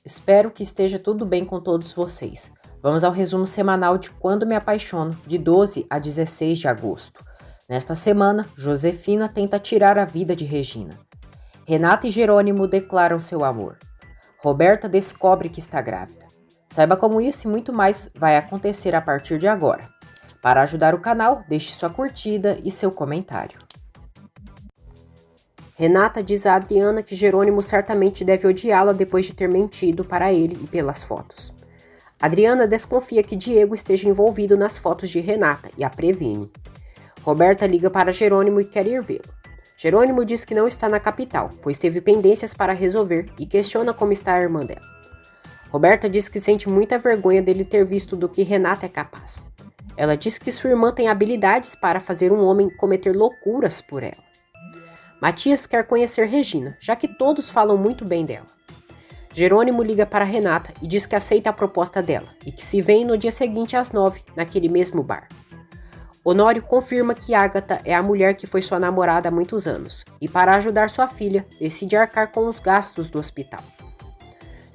Espero que esteja tudo bem com todos vocês. Vamos ao resumo semanal de Quando Me Apaixono, de 12 a 16 de agosto. Nesta semana, Josefina tenta tirar a vida de Regina. Renata e Jerônimo declaram seu amor. Roberta descobre que está grávida. Saiba como isso e muito mais vai acontecer a partir de agora. Para ajudar o canal, deixe sua curtida e seu comentário. Renata diz a Adriana que Jerônimo certamente deve odiá-la depois de ter mentido para ele e pelas fotos. Adriana desconfia que Diego esteja envolvido nas fotos de Renata e a previne. Roberta liga para Jerônimo e quer ir vê-lo. Jerônimo diz que não está na capital, pois teve pendências para resolver e questiona como está a irmã dela. Roberta diz que sente muita vergonha dele ter visto do que Renata é capaz. Ela diz que sua irmã tem habilidades para fazer um homem cometer loucuras por ela. Matias quer conhecer Regina, já que todos falam muito bem dela. Jerônimo liga para Renata e diz que aceita a proposta dela e que se vêem no dia seguinte às 9, naquele mesmo bar. Honório confirma que Ágata é a mulher que foi sua namorada há muitos anos e, para ajudar sua filha, decide arcar com os gastos do hospital.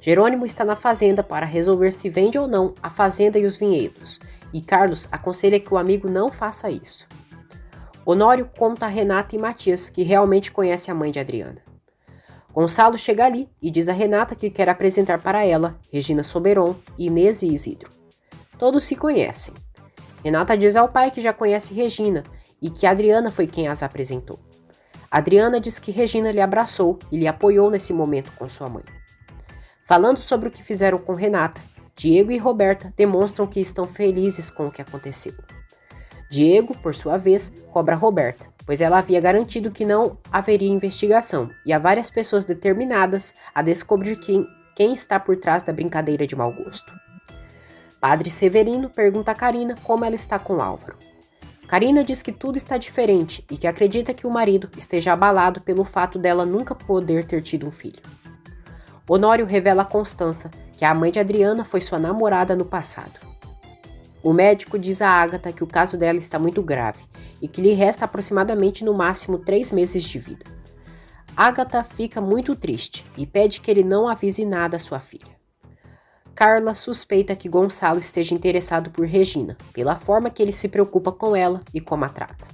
Jerônimo está na fazenda para resolver se vende ou não a fazenda e os vinhedos, e Carlos aconselha que o amigo não faça isso. Honório conta a Renata e Matias que realmente conhece a mãe de Adriana. Gonçalo chega ali e diz a Renata que quer apresentar para ela Regina Soberon, Inês e Isidro. Todos se conhecem. Renata diz ao pai que já conhece Regina e que Adriana foi quem as apresentou. Adriana diz que Regina lhe abraçou e lhe apoiou nesse momento com sua mãe. Falando sobre o que fizeram com Renata, Diego e Roberta demonstram que estão felizes com o que aconteceu. Diego, por sua vez, cobra Roberta, pois ela havia garantido que não haveria investigação e há várias pessoas determinadas a descobrir quem está por trás da brincadeira de mau gosto. Padre Severino pergunta a Carina como ela está com Álvaro. Carina diz que tudo está diferente e que acredita que o marido esteja abalado pelo fato dela nunca poder ter tido um filho. Honório revela a Constança que a mãe de Adriana foi sua namorada no passado. O médico diz a Ágata que o caso dela está muito grave e que lhe resta aproximadamente no máximo 3 meses de vida. Ágata fica muito triste e pede que ele não avise nada a sua filha. Carla suspeita que Gonçalo esteja interessado por Regina, pela forma que ele se preocupa com ela e como a trata.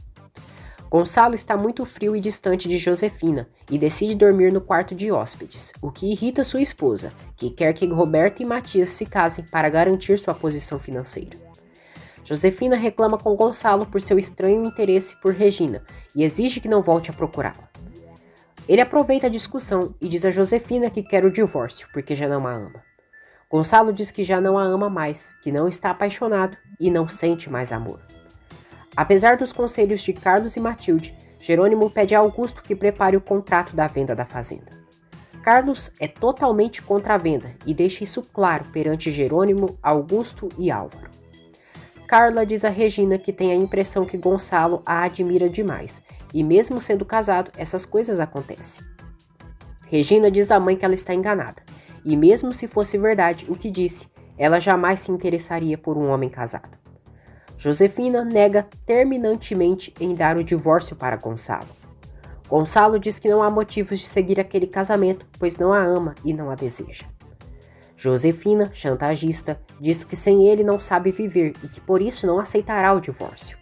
Gonçalo está muito frio e distante de Josefina e decide dormir no quarto de hóspedes, o que irrita sua esposa, que quer que Roberta e Matias se casem para garantir sua posição financeira. Josefina reclama com Gonçalo por seu estranho interesse por Regina e exige que não volte a procurá-la. Ele aproveita a discussão e diz a Josefina que quer o divórcio porque já não a ama. Gonçalo diz que já não a ama mais, que não está apaixonado e não sente mais amor. Apesar dos conselhos de Carlos e Matilde, Jerônimo pede a Augusto que prepare o contrato da venda da fazenda. Carlos é totalmente contra a venda e deixa isso claro perante Jerônimo, Augusto e Álvaro. Carla diz a Regina que tem a impressão que Gonçalo a admira demais, e mesmo sendo casado, essas coisas acontecem. Regina diz à mãe que ela está enganada, e mesmo se fosse verdade o que disse, ela jamais se interessaria por um homem casado. Josefina nega terminantemente em dar o divórcio para Gonçalo. Gonçalo diz que não há motivos de seguir aquele casamento, pois não a ama e não a deseja. Josefina, chantagista, diz que sem ele não sabe viver e que por isso não aceitará o divórcio.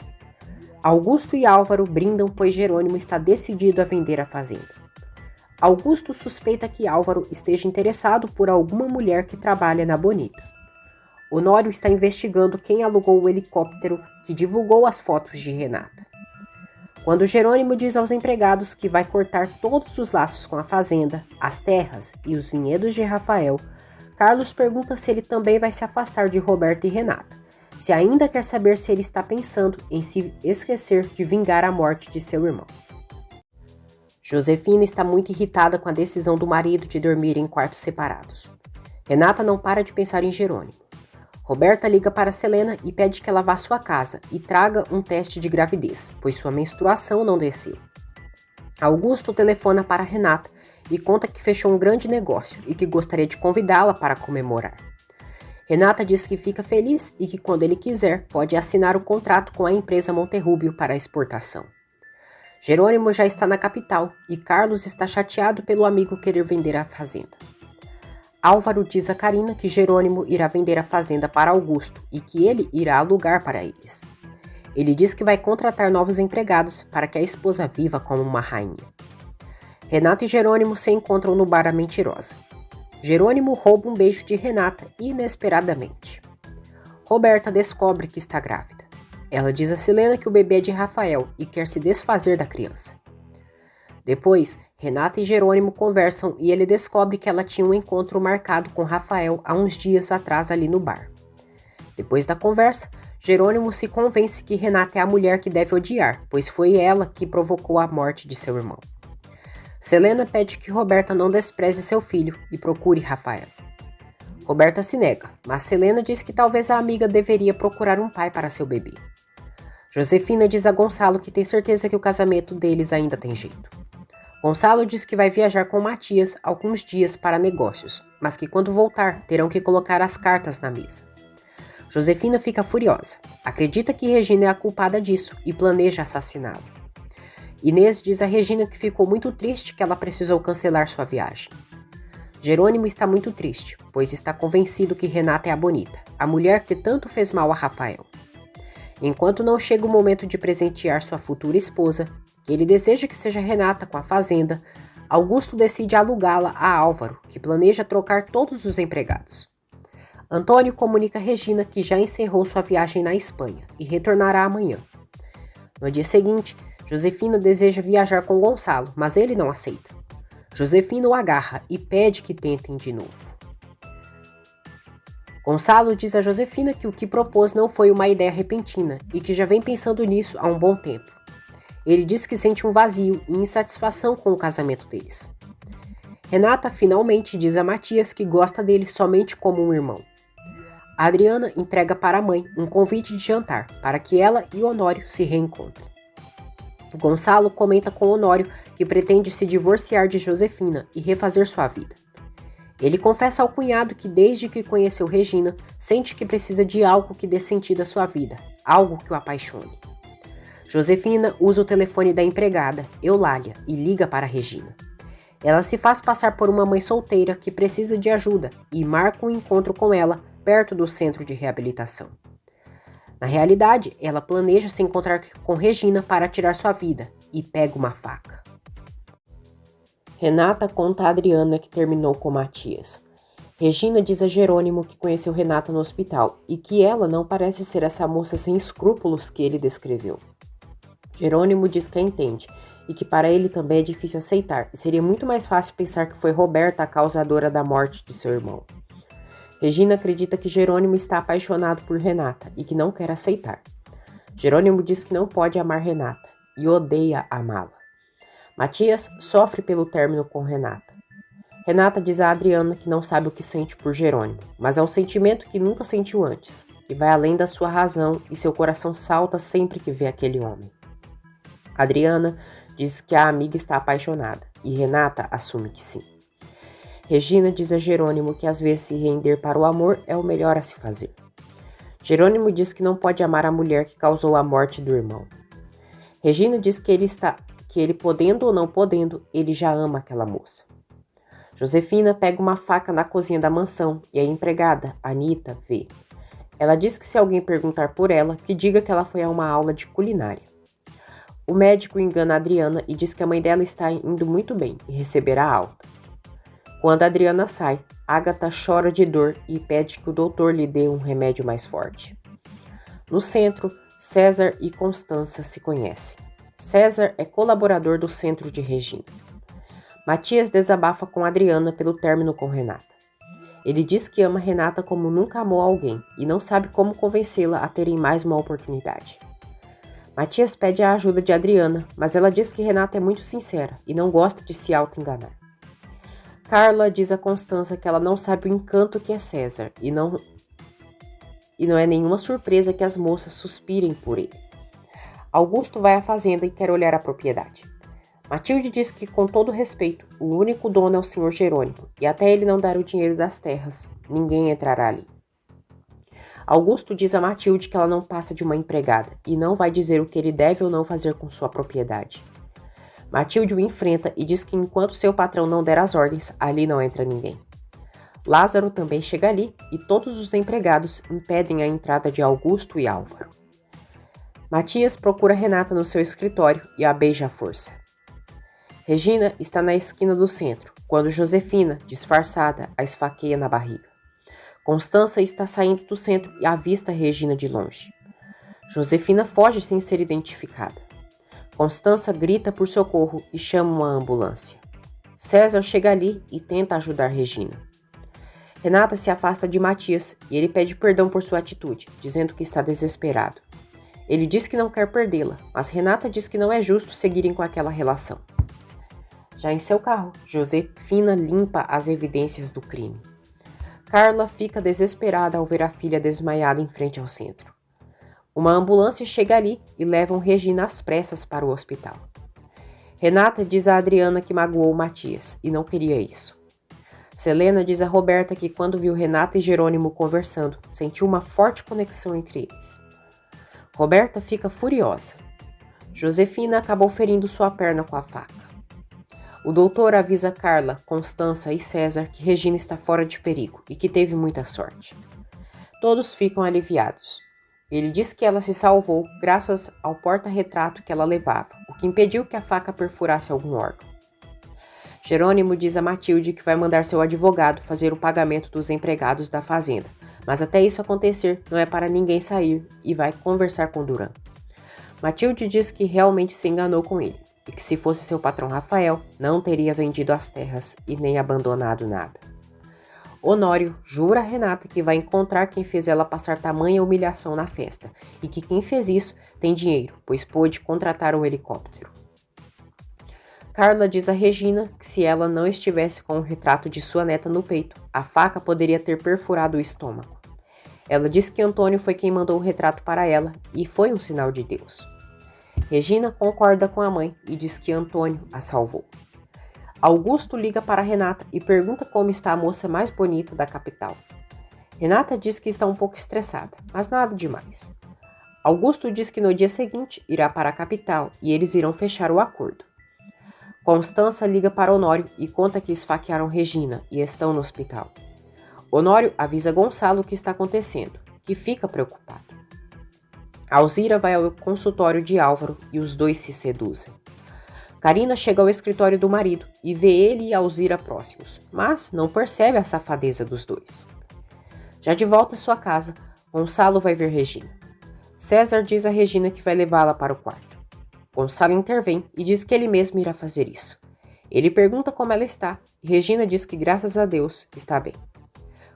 Augusto e Álvaro brindam, pois Jerônimo está decidido a vender a fazenda. Augusto suspeita que Álvaro esteja interessado por alguma mulher que trabalha na Bonita. Honório está investigando quem alugou o helicóptero que divulgou as fotos de Renata. Quando Jerônimo diz aos empregados que vai cortar todos os laços com a fazenda, as terras e os vinhedos de Rafael, Carlos pergunta se ele também vai se afastar de Roberta e Renata, se ainda quer saber se ele está pensando em se esquecer de vingar a morte de seu irmão. Josefina está muito irritada com a decisão do marido de dormir em quartos separados. Renata não para de pensar em Jerônimo. Roberta liga para Selena e pede que ela vá à sua casa e traga um teste de gravidez, pois sua menstruação não desceu. Augusto telefona para Renata e conta que fechou um grande negócio e que gostaria de convidá-la para comemorar. Renata diz que fica feliz e que quando ele quiser pode assinar o contrato com a empresa Monterrubio para a exportação. Jerônimo já está na capital e Carlos está chateado pelo amigo querer vender a fazenda. Álvaro diz a Carina que Jerônimo irá vender a fazenda para Augusto e que ele irá alugar para eles. Ele diz que vai contratar novos empregados para que a esposa viva como uma rainha. Renata e Jerônimo se encontram no bar A Mentirosa. Jerônimo rouba um beijo de Renata inesperadamente. Roberta descobre que está grávida. Ela diz a Selena que o bebê é de Rafael e quer se desfazer da criança. Depois, Renata e Jerônimo conversam e ele descobre que ela tinha um encontro marcado com Rafael há uns dias atrás ali no bar. Depois da conversa, Jerônimo se convence que Renata é a mulher que deve odiar, pois foi ela que provocou a morte de seu irmão. Selena pede que Roberta não despreze seu filho e procure Rafael. Roberta se nega, mas Selena diz que talvez a amiga deveria procurar um pai para seu bebê. Josefina diz a Gonçalo que tem certeza que o casamento deles ainda tem jeito. Gonçalo diz que vai viajar com Matias alguns dias para negócios, mas que quando voltar terão que colocar as cartas na mesa. Josefina fica furiosa, acredita que Regina é a culpada disso e planeja assassiná-lo. Inês diz a Regina que ficou muito triste que ela precisou cancelar sua viagem. Jerônimo está muito triste, pois está convencido que Renata é a bonita, a mulher que tanto fez mal a Rafael. Enquanto não chega o momento de presentear sua futura esposa, ele deseja que seja Renata com a fazenda, Augusto decide alugá-la a Álvaro, que planeja trocar todos os empregados. Antônio comunica a Regina que já encerrou sua viagem na Espanha e retornará amanhã. No dia seguinte, Josefina deseja viajar com Gonçalo, mas ele não aceita. Josefina o agarra e pede que tentem de novo. Gonçalo diz a Josefina que o que propôs não foi uma ideia repentina e que já vem pensando nisso há um bom tempo. Ele diz que sente um vazio e insatisfação com o casamento deles. Renata finalmente diz a Matias que gosta dele somente como um irmão. A Adriana entrega para a mãe um convite de jantar para que ela e Honório se reencontrem. Gonçalo comenta com Honório que pretende se divorciar de Josefina e refazer sua vida. Ele confessa ao cunhado que desde que conheceu Regina, sente que precisa de algo que dê sentido à sua vida, algo que o apaixone. Josefina usa o telefone da empregada, Eulália, e liga para Regina. Ela se faz passar por uma mãe solteira que precisa de ajuda e marca um encontro com ela perto do centro de reabilitação. Na realidade, ela planeja se encontrar com Regina para tirar sua vida e pega uma faca. Renata conta a Adriana que terminou com Matias. Regina diz a Jerônimo que conheceu Renata no hospital e que ela não parece ser essa moça sem escrúpulos que ele descreveu. Jerônimo diz que a entende e que para ele também é difícil aceitar e seria muito mais fácil pensar que foi Roberta a causadora da morte de seu irmão. Regina acredita que Jerônimo está apaixonado por Renata e que não quer aceitar. Jerônimo diz que não pode amar Renata e odeia amá-la. Matias sofre pelo término com Renata. Renata diz a Adriana que não sabe o que sente por Jerônimo, mas é um sentimento que nunca sentiu antes, e vai além da sua razão e seu coração salta sempre que vê aquele homem. Adriana diz que a amiga está apaixonada, e Renata assume que sim. Regina diz a Jerônimo que às vezes se render para o amor é o melhor a se fazer. Jerônimo diz que não pode amar a mulher que causou a morte do irmão. Regina diz que ele podendo ou não podendo, ele já ama aquela moça. Josefina pega uma faca na cozinha da mansão e a empregada, Anita, vê. Ela diz que se alguém perguntar por ela, que diga que ela foi a uma aula de culinária. O médico engana a Adriana e diz que a mãe dela está indo muito bem e receberá alta. Quando a Adriana sai, Agatha chora de dor e pede que o doutor lhe dê um remédio mais forte. No centro, César e Constança se conhecem. César é colaborador do centro de Regina. Matias desabafa com Adriana pelo término com Renata. Ele diz que ama Renata como nunca amou alguém e não sabe como convencê-la a terem mais uma oportunidade. Matias pede a ajuda de Adriana, mas ela diz que Renata é muito sincera e não gosta de se auto-enganar. Carla diz a Constança que ela não sabe o encanto que é César e não é nenhuma surpresa que as moças suspirem por ele. Augusto vai à fazenda e quer olhar a propriedade. Matilde diz que, com todo respeito, o único dono é o Sr. Jerônimo e até ele não dar o dinheiro das terras, ninguém entrará ali. Augusto diz a Matilde que ela não passa de uma empregada e não vai dizer o que ele deve ou não fazer com sua propriedade. Matilde o enfrenta e diz que enquanto seu patrão não der as ordens, ali não entra ninguém. Lázaro também chega ali e todos os empregados impedem a entrada de Augusto e Álvaro. Matias procura Renata no seu escritório e a beija à força. Regina está na esquina do centro, quando Josefina, disfarçada, a esfaqueia na barriga. Constança está saindo do centro e avista Regina de longe. Josefina foge sem ser identificada. Constança grita por socorro e chama uma ambulância. César chega ali e tenta ajudar Regina. Renata se afasta de Matias e ele pede perdão por sua atitude, dizendo que está desesperado. Ele diz que não quer perdê-la, mas Renata diz que não é justo seguirem com aquela relação. Já em seu carro, Josefina limpa as evidências do crime. Carla fica desesperada ao ver a filha desmaiada em frente ao centro. Uma ambulância chega ali e levam Regina às pressas para o hospital. Renata diz a Adriana que magoou Matias e não queria isso. Selena diz a Roberta que quando viu Renata e Jerônimo conversando, sentiu uma forte conexão entre eles. Roberta fica furiosa. Josefina acabou ferindo sua perna com a faca. O doutor avisa Carla, Constança e César que Regina está fora de perigo e que teve muita sorte. Todos ficam aliviados. Ele diz que ela se salvou graças ao porta-retrato que ela levava, o que impediu que a faca perfurasse algum órgão. Jerônimo diz a Matilde que vai mandar seu advogado fazer o pagamento dos empregados da fazenda, mas até isso acontecer não é para ninguém sair e vai conversar com Duran. Matilde diz que realmente se enganou com ele e que se fosse seu patrão Rafael, não teria vendido as terras e nem abandonado nada. Honório jura a Renata que vai encontrar quem fez ela passar tamanha humilhação na festa e que quem fez isso tem dinheiro, pois pôde contratar um helicóptero. Carla diz a Regina que se ela não estivesse com o retrato de sua neta no peito, a faca poderia ter perfurado o estômago. Ela diz que Antônio foi quem mandou o retrato para ela e foi um sinal de Deus. Regina concorda com a mãe e diz que Antônio a salvou. Augusto liga para Renata e pergunta como está a moça mais bonita da capital. Renata diz que está um pouco estressada, mas nada demais. Augusto diz que no dia seguinte irá para a capital e eles irão fechar o acordo. Constança liga para Honório e conta que esfaquearam Regina e estão no hospital. Honório avisa Gonçalo o que está acontecendo, que fica preocupado. Alzira vai ao consultório de Álvaro e os dois se seduzem. Carina chega ao escritório do marido e vê ele e Alzira próximos, mas não percebe a safadeza dos dois. Já de volta à sua casa, Gonçalo vai ver Regina. César diz a Regina que vai levá-la para o quarto. Gonçalo intervém e diz que ele mesmo irá fazer isso. Ele pergunta como ela está e Regina diz que, graças a Deus, está bem.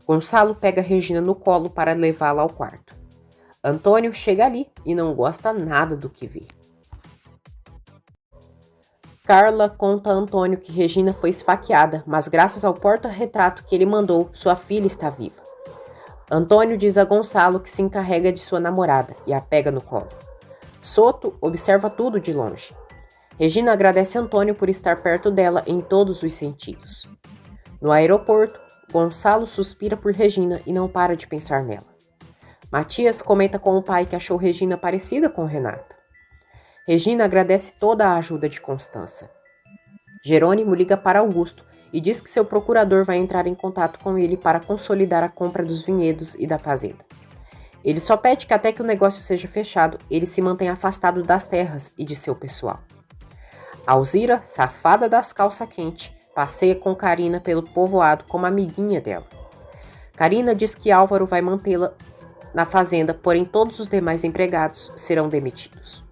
Gonçalo pega Regina no colo para levá-la ao quarto. Antônio chega ali e não gosta nada do que vê. Carla conta a Antônio que Regina foi esfaqueada, mas graças ao porta-retrato que ele mandou, sua filha está viva. Antônio diz a Gonçalo que se encarrega de sua namorada e a pega no colo. Soto observa tudo de longe. Regina agradece a Antônio por estar perto dela em todos os sentidos. No aeroporto, Gonçalo suspira por Regina e não para de pensar nela. Matias comenta com o pai que achou Regina parecida com Renata. Regina agradece toda a ajuda de Constança. Jerônimo liga para Augusto e diz que seu procurador vai entrar em contato com ele para consolidar a compra dos vinhedos e da fazenda. Ele só pede que até que o negócio seja fechado, ele se mantenha afastado das terras e de seu pessoal. Alzira, safada das calças quentes, passeia com Carina pelo povoado como amiguinha dela. Carina diz que Álvaro vai mantê-la na fazenda, porém todos os demais empregados serão demitidos.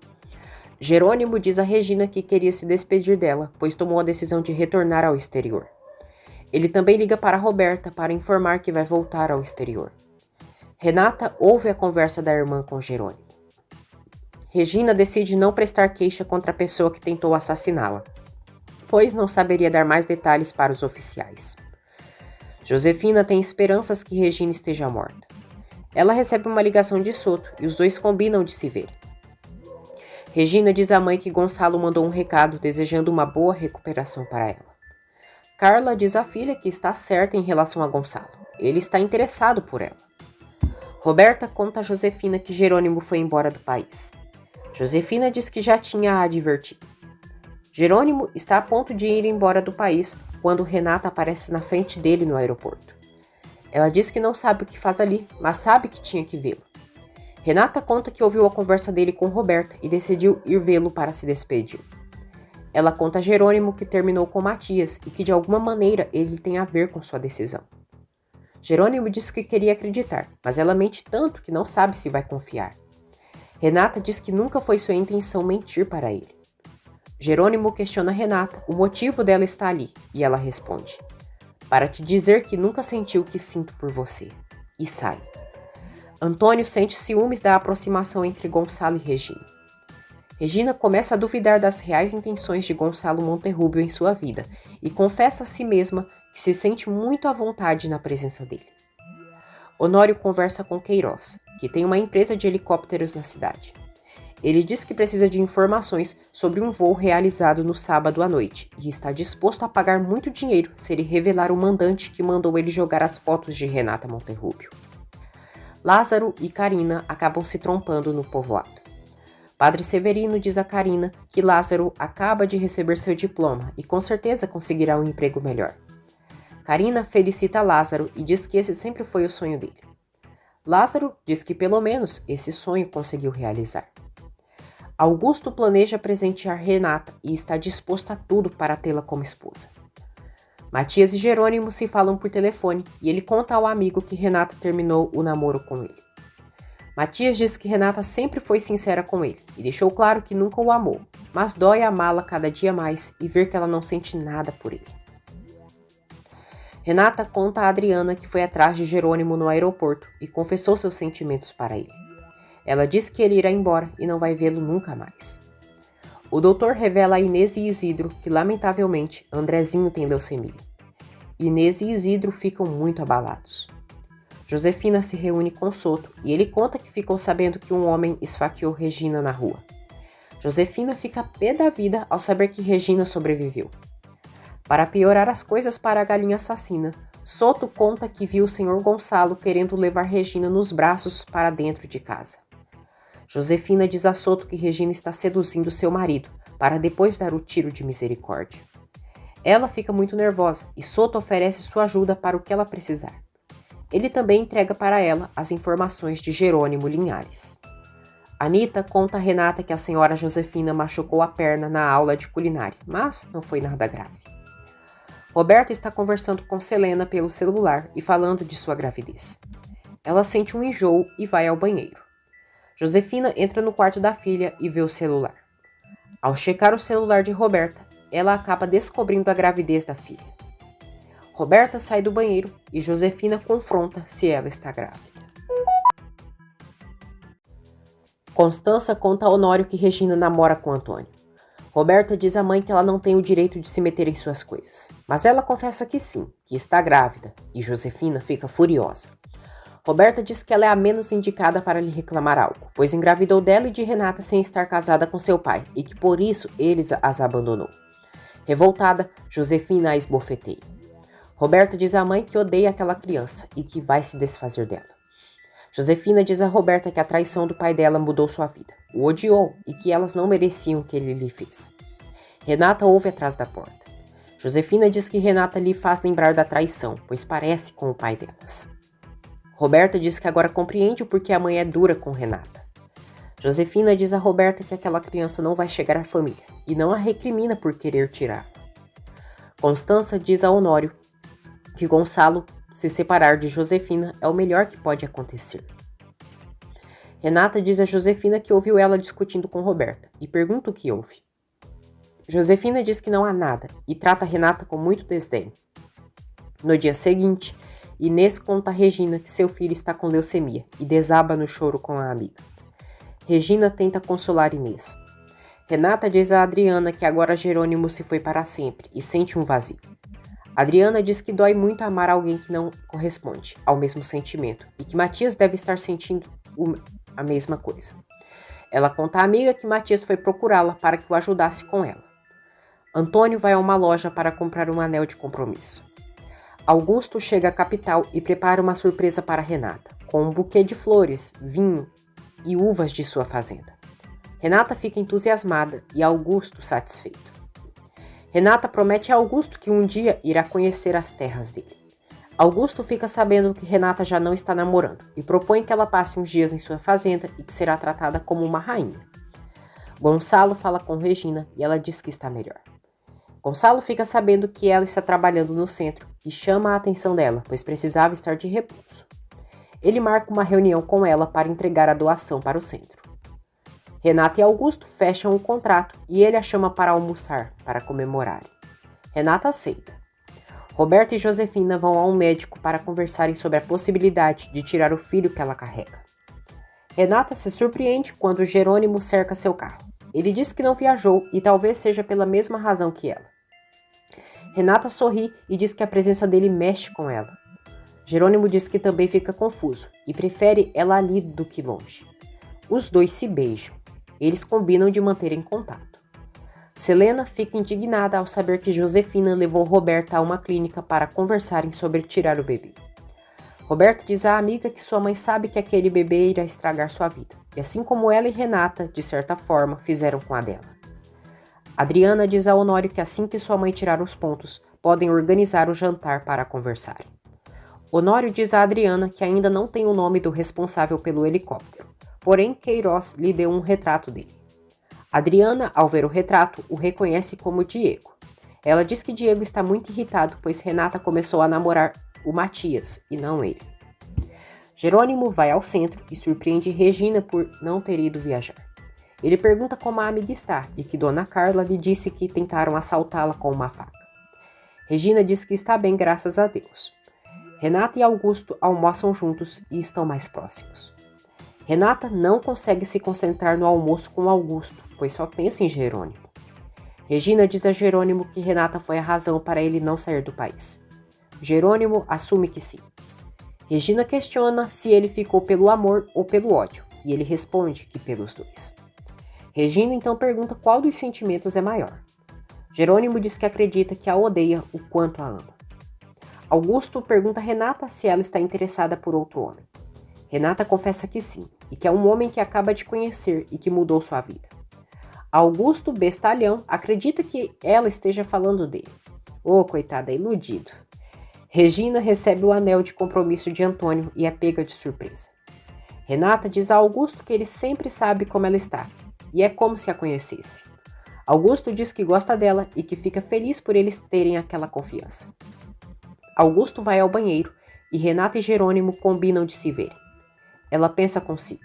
Jerônimo diz a Regina que queria se despedir dela, pois tomou a decisão de retornar ao exterior. Ele também liga para Roberta para informar que vai voltar ao exterior. Renata ouve a conversa da irmã com Jerônimo. Regina decide não prestar queixa contra a pessoa que tentou assassiná-la, pois não saberia dar mais detalhes para os oficiais. Josefina tem esperanças que Regina esteja morta. Ela recebe uma ligação de Soto e os dois combinam de se ver. Regina diz à mãe que Gonçalo mandou um recado desejando uma boa recuperação para ela. Carla diz à filha que está certa em relação a Gonçalo. Ele está interessado por ela. Roberta conta a Josefina que Jerônimo foi embora do país. Josefina diz que já tinha a advertido. Jerônimo está a ponto de ir embora do país quando Renata aparece na frente dele no aeroporto. Ela diz que não sabe o que faz ali, mas sabe que tinha que vê-lo. Renata conta que ouviu a conversa dele com Roberta e decidiu ir vê-lo para se despedir. Ela conta a Jerônimo que terminou com Matias e que de alguma maneira ele tem a ver com sua decisão. Jerônimo diz que queria acreditar, mas ela mente tanto que não sabe se vai confiar. Renata diz que nunca foi sua intenção mentir para ele. Jerônimo questiona Renata o motivo dela estar ali e ela responde: para te dizer que nunca sentiu o que sinto por você. E sai. Antônio sente ciúmes da aproximação entre Gonçalo e Regina. Regina começa a duvidar das reais intenções de Gonçalo Monterrubio em sua vida e confessa a si mesma que se sente muito à vontade na presença dele. Honório conversa com Queiroz, que tem uma empresa de helicópteros na cidade. Ele diz que precisa de informações sobre um voo realizado no sábado à noite e está disposto a pagar muito dinheiro se ele revelar o mandante que mandou ele jogar as fotos de Renata Monterrubio. Lázaro e Carina acabam se trombando no povoado. Padre Severino diz a Carina que Lázaro acaba de receber seu diploma e com certeza conseguirá um emprego melhor. Carina felicita Lázaro e diz que esse sempre foi o sonho dele. Lázaro diz que pelo menos esse sonho conseguiu realizar. Augusto planeja presentear Renata e está disposto a tudo para tê-la como esposa. Matias e Jerônimo se falam por telefone e ele conta ao amigo que Renata terminou o namoro com ele. Matias diz que Renata sempre foi sincera com ele e deixou claro que nunca o amou, mas dói amá-la cada dia mais e ver que ela não sente nada por ele. Renata conta a Adriana que foi atrás de Jerônimo no aeroporto e confessou seus sentimentos para ele. Ela diz que ele irá embora e não vai vê-lo nunca mais. O doutor revela a Inês e Isidro que, lamentavelmente, Andrezinho tem leucemia. Inês e Isidro ficam muito abalados. Josefina se reúne com Soto e ele conta que ficou sabendo que um homem esfaqueou Regina na rua. Josefina fica pé da vida ao saber que Regina sobreviveu. Para piorar as coisas para a galinha assassina, Soto conta que viu o Sr. Gonçalo querendo levar Regina nos braços para dentro de casa. Josefina diz a Soto que Regina está seduzindo seu marido para depois dar o tiro de misericórdia. Ela fica muito nervosa e Soto oferece sua ajuda para o que ela precisar. Ele também entrega para ela as informações de Jerônimo Linhares. Anita conta a Renata que a senhora Josefina machucou a perna na aula de culinária, mas não foi nada grave. Roberta está conversando com Selena pelo celular e falando de sua gravidez. Ela sente um enjoo e vai ao banheiro. Josefina entra no quarto da filha e vê o celular. Ao checar o celular de Roberta, ela acaba descobrindo a gravidez da filha. Roberta sai do banheiro e Josefina confronta se ela está grávida. Constança conta a Honório que Regina namora com Antônio. Roberta diz à mãe que ela não tem o direito de se meter em suas coisas, mas ela confessa que sim, que está grávida, e Josefina fica furiosa. Roberta diz que ela é a menos indicada para lhe reclamar algo, pois engravidou dela e de Renata sem estar casada com seu pai, e que por isso eles as abandonou. Revoltada, Josefina a esbofeteia. Roberta diz à mãe que odeia aquela criança e que vai se desfazer dela. Josefina diz a Roberta que a traição do pai dela mudou sua vida, o odiou e que elas não mereciam o que ele lhe fez. Renata ouve atrás da porta. Josefina diz que Renata lhe faz lembrar da traição, pois parece com o pai delas. Roberta diz que agora compreende o porquê a mãe é dura com Renata. Josefina diz a Roberta que aquela criança não vai chegar à família e não a recrimina por querer tirá-la. Constança diz a Honório que Gonçalo se separar de Josefina é o melhor que pode acontecer. Renata diz a Josefina que ouviu ela discutindo com Roberta e pergunta o que houve. Josefina diz que não há nada e trata Renata com muito desdém. No dia seguinte, Inês conta a Regina que seu filho está com leucemia e desaba no choro com a amiga. Regina tenta consolar Inês. Renata diz a Adriana que agora Jerônimo se foi para sempre e sente um vazio. Adriana diz que dói muito amar alguém que não corresponde ao mesmo sentimento e que Matias deve estar sentindo a mesma coisa. Ela conta à amiga que Matias foi procurá-la para que o ajudasse com ela. Antônio vai a uma loja para comprar um anel de compromisso. Augusto chega à capital e prepara uma surpresa para Renata, com um buquê de flores, vinho e uvas de sua fazenda. Renata fica entusiasmada e Augusto satisfeito. Renata promete a Augusto que um dia irá conhecer as terras dele. Augusto fica sabendo que Renata já não está namorando e propõe que ela passe uns dias em sua fazenda e que será tratada como uma rainha. Gonçalo fala com Regina e ela diz que está melhor. Gonçalo fica sabendo que ela está trabalhando no centro e chama a atenção dela, pois precisava estar de repouso. Ele marca uma reunião com ela para entregar a doação para o centro. Renata e Augusto fecham o contrato e ele a chama para almoçar, para comemorarem. Renata aceita. Roberta e Josefina vão a um médico para conversarem sobre a possibilidade de tirar o filho que ela carrega. Renata se surpreende quando Jerônimo cerca seu carro. Ele diz que não viajou e talvez seja pela mesma razão que ela. Renata sorri e diz que a presença dele mexe com ela. Jerônimo diz que também fica confuso e prefere ela ali do que longe. Os dois se beijam. Eles combinam de manterem contato. Selena fica indignada ao saber que Josefina levou Roberta a uma clínica para conversarem sobre tirar o bebê. Roberto diz à amiga que sua mãe sabe que aquele bebê irá estragar sua vida, e assim como ela e Renata, de certa forma, fizeram com a dela. Adriana diz a Honório que assim que sua mãe tirar os pontos, podem organizar o jantar para conversarem. Honório diz a Adriana que ainda não tem o nome do responsável pelo helicóptero, porém Queiroz lhe deu um retrato dele. Adriana, ao ver o retrato, o reconhece como Diego. Ela diz que Diego está muito irritado, pois Renata começou a namorar o Matias e não ele. Jerônimo vai ao centro e surpreende Regina por não ter ido viajar. Ele pergunta como a amiga está e que Dona Carla lhe disse que tentaram assaltá-la com uma faca. Regina diz que está bem, graças a Deus. Renata e Augusto almoçam juntos e estão mais próximos. Renata não consegue se concentrar no almoço com Augusto, pois só pensa em Jerônimo. Regina diz a Jerônimo que Renata foi a razão para ele não sair do país. Jerônimo assume que sim. Regina questiona se ele ficou pelo amor ou pelo ódio, e ele responde que pelos dois. Regina então pergunta qual dos sentimentos é maior. Jerônimo diz que acredita que a odeia o quanto a ama. Augusto pergunta a Renata se ela está interessada por outro homem. Renata confessa que sim, e que é um homem que acaba de conhecer e que mudou sua vida. Augusto, bestalhão, acredita que ela esteja falando dele. Oh, coitada, iludido. Regina recebe o anel de compromisso de Antônio e é pega de surpresa. Renata diz a Augusto que ele sempre sabe como ela está, e é como se a conhecesse. Augusto diz que gosta dela e que fica feliz por eles terem aquela confiança. Augusto vai ao banheiro e Renata e Jerônimo combinam de se verem. Ela pensa consigo: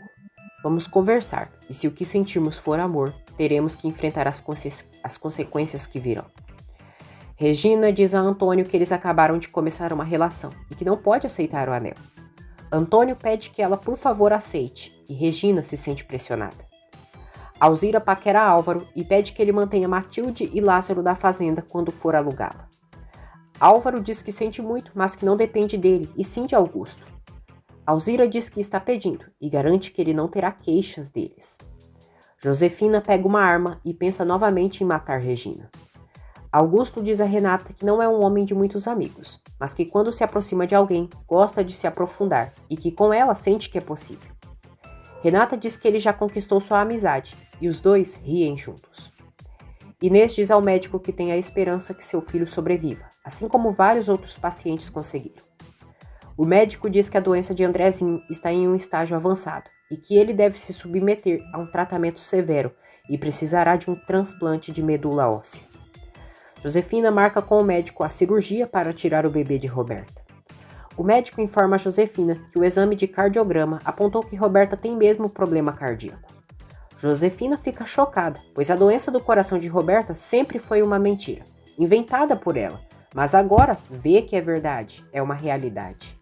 vamos conversar, e se o que sentirmos for amor, teremos que enfrentar as consequências que virão. Regina diz a Antônio que eles acabaram de começar uma relação e que não pode aceitar o anel. Antônio pede que ela por favor aceite e Regina se sente pressionada. Alzira paquera Álvaro e pede que ele mantenha Matilde e Lázaro da fazenda quando for alugá-la. Álvaro diz que sente muito, mas que não depende dele, e sim de Augusto. Alzira diz que está pedindo e garante que ele não terá queixas deles. Josefina pega uma arma e pensa novamente em matar Regina. Augusto diz a Renata que não é um homem de muitos amigos, mas que quando se aproxima de alguém, gosta de se aprofundar e que com ela sente que é possível. Renata diz que ele já conquistou sua amizade e os dois riem juntos. Inês diz ao médico que tem a esperança que seu filho sobreviva, assim como vários outros pacientes conseguiram. O médico diz que a doença de Andrezinho está em um estágio avançado e que ele deve se submeter a um tratamento severo e precisará de um transplante de medula óssea. Josefina marca com o médico a cirurgia para tirar o bebê de Roberta. O médico informa a Josefina que o exame de cardiograma apontou que Roberta tem mesmo problema cardíaco. Josefina fica chocada, pois a doença do coração de Roberta sempre foi uma mentira, inventada por ela, mas agora vê que é verdade, é uma realidade.